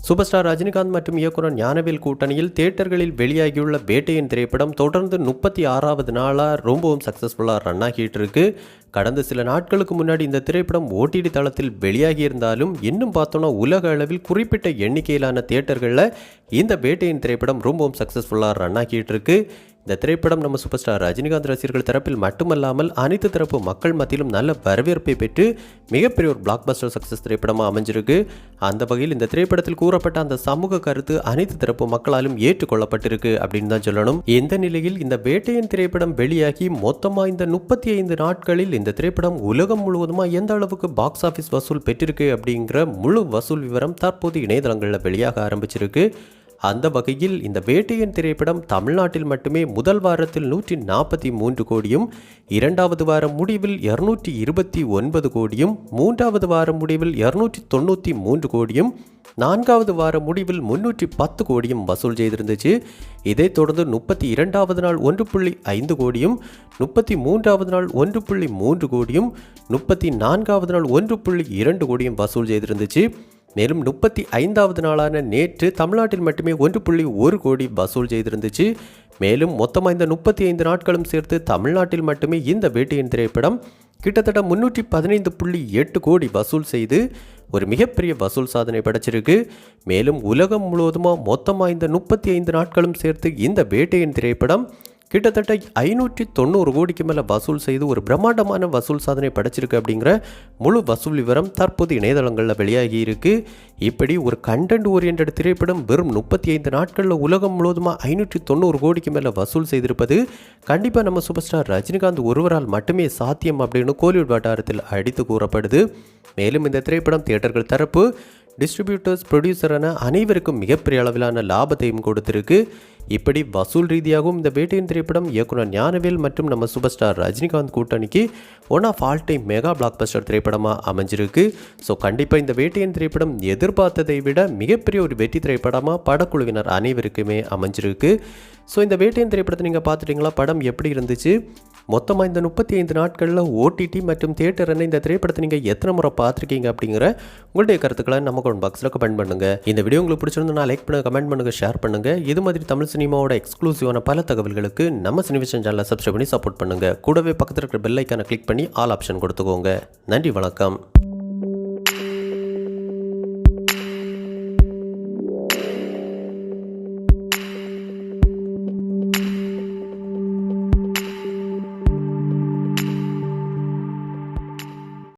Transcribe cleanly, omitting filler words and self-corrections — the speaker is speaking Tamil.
சூப்பர் ஸ்டார் ரஜினிகாந்த் மற்றும் இயக்குனர் ஞானவேல் கூட்டணியில் தியேட்டர்களில் வெளியாகியுள்ள வேட்டையின் திரைப்படம் தொடர்ந்து 36வது நாளாக ரொம்பவும் சக்ஸஸ்ஃபுல்லாக ரன் ஆகிட்டு இருக்கு. கடந்த சில நாட்களுக்கு முன்னாடி இந்த திரைப்படம் ஓடிடி தளத்தில் வெளியாகியிருந்தாலும் இன்னும் பார்த்தோன்னா உலக அளவில் குறிப்பிட்ட எண்ணிக்கையிலான தியேட்டர்களில் இந்த வேட்டையின் திரைப்படம் ரொம்பவும் சக்ஸஸ்ஃபுல்லாக ரன் ஆகிட்டு இருக்கு. இந்த திரைப்படம் நம்ம சூப்பர் ஸ்டார் ரஜினிகாந்த் ரசிகர்கள் தரப்பில் மட்டுமல்லாமல் அனைத்து தரப்பு மக்கள் மத்தியிலும் நல்ல வரவேற்பை பெற்று மிகப்பெரிய ஒரு பிளாக் பஸ்டர் சக்ஸஸ் திரைப்படமாக அமைஞ்சிருக்கு. அந்த வகையில் இந்த திரைப்படத்தில் கூறப்பட்ட அந்த சமூக கருத்து அனைத்து தரப்பு மக்களாலும் ஏற்றுக்கொள்ளப்பட்டிருக்கு அப்படின்னு தான் சொல்லணும். இந்த நிலையில் இந்த வேட்டையின் திரைப்படம் வெளியாகி மொத்தமாக இந்த 35 நாட்களில் இந்த திரைப்படம் உலகம் முழுவதுமாக எந்த அளவுக்கு பாக்ஸ் ஆஃபீஸ் வசூல் பெற்றிருக்கு அப்படிங்கிற முழு வசூல் விவரம் தற்போது இணையதளங்களில் வெளியாக ஆரம்பிச்சிருக்கு. அந்த வகையில் இந்த வேட்டையின் திரைப்படம் தமிழ்நாட்டில் மட்டுமே முதல் வாரத்தில் 143 கோடியும், இரண்டாவது வார முடிவில் 229 கோடியும், மூன்றாவது வார முடிவில் 293 கோடியும், நான்காவது வார முடிவில் 310 கோடியும் வசூல் செய்திருந்துச்சு. இதைத் தொடர்ந்து 32வது நாள் 1.5 கோடியும், 33வது நாள் 1.3 கோடியும், 34வது நாள் 1.2 கோடியும் வசூல் செய்திருந்துச்சு. மேலும் 35வது நாளான நேற்று தமிழ்நாட்டில் மட்டுமே 1.1 கோடி வசூல் செய்திருந்துச்சு. மேலும் மொத்தமாக இந்த 35 நாட்களும் சேர்த்து தமிழ்நாட்டில் மட்டுமே இந்த வேட்டையின் திரைப்படம் கிட்டத்தட்ட 315.8 கோடி வசூல் செய்து ஒரு மிகப்பெரிய வசூல் சாதனை படைச்சிருக்கு. மேலும் உலகம் முழுவதுமாக மொத்தமாக இந்த 35 நாட்களும் சேர்த்து இந்த வேட்டையின் திரைப்படம் கிட்டத்தட்ட 590 கோடிக்கு மேலே வசூல் செய்து ஒரு பிரம்மாண்டமான வசூல் சாதனை படைச்சிருக்கு அப்படிங்கிற முழு வசூல் விவரம் தற்போது இணையதளங்களில் வெளியாகி இருக்கு. இப்படி ஒரு கண்டென்ட் ஓரியன்ட் திரைப்படம் வெறும் 35 நாட்களில் உலகம் முழுவதுமாக 590 கோடிக்கு மேலே வசூல் செய்திருப்பது கண்டிப்பாக நம்ம சூப்பர் ஸ்டார் ரஜினிகாந்த் ஒருவரால் மட்டுமே சாத்தியம் அப்படின்னு கோலிவுட் வட்டாரத்தில் அடித்து கூறப்படுது. மேலும் இந்த திரைப்படம் தியேட்டர்கள் தரப்பு, டிஸ்ட்ரிபியூட்டர்ஸ், ப்ரொடியூசர் என அனைவருக்கும் மிகப்பெரிய அளவிலான லாபத்தையும் கொடுத்திருக்கு. இப்படி வசூல் ரீதியாகவும் இந்த வேட்டையின் திரைப்படம் இயக்குனர் ஞானவேல் மற்றும் நம்ம சூப்பர் ஸ்டார் ரஜினிகாந்த் கூட்டணிக்கு one of all time mega blockbuster திரைப்படமாக அமைஞ்சிருக்கு. ஸோ கண்டிப்பாக இந்த வேட்டையின் திரைப்படம் எதிர்பார்த்ததை விட மிகப்பெரிய ஒரு வெற்றி திரைப்படமாக படக்குழுவினர் அனைவருக்குமே அமைஞ்சிருக்கு. ஸோ இந்த வேட்டையின் திரைப்படத்தை நீங்கள் பார்த்துட்டிங்களா? படம் எப்படி இருந்துச்சு? மொத்தமாக இந்த 35 நாட்களில் ஓடிடி மற்றும் தியேட்டர் இந்த திரைப்படத்தை நீங்கள் எத்தனை முறை பார்த்துருக்கீங்க அப்படிங்கிற உங்களுடைய கருத்துக்களை நம்ம கமெண்ட் பாக்ஸில் கமெண்ட் பண்ணுங்கள். இந்த வீடியோ உங்களுக்கு பிடிச்சிருந்தா லைக் பண்ணுங்கள், கமெண்ட் பண்ணுங்கள், ஷேர் பண்ணுங்கள். இது மாதிரி தமிழ் சினிமாவோட எக்ஸ்க்ளூசிவான பல தகவல்களுக்கு நம்ம சினிவிஷன் சேனலை சப்ஸ்கிரைப் பண்ணி சப்போர்ட் பண்ணுங்கள். கூடவே பக்கத்தில் இருக்கிற பெல் ஐக்கானை கிளிக் பண்ணி ஆல் ஆப்ஷன் கொடுத்துக்கோங்க. நன்றி, வணக்கம்.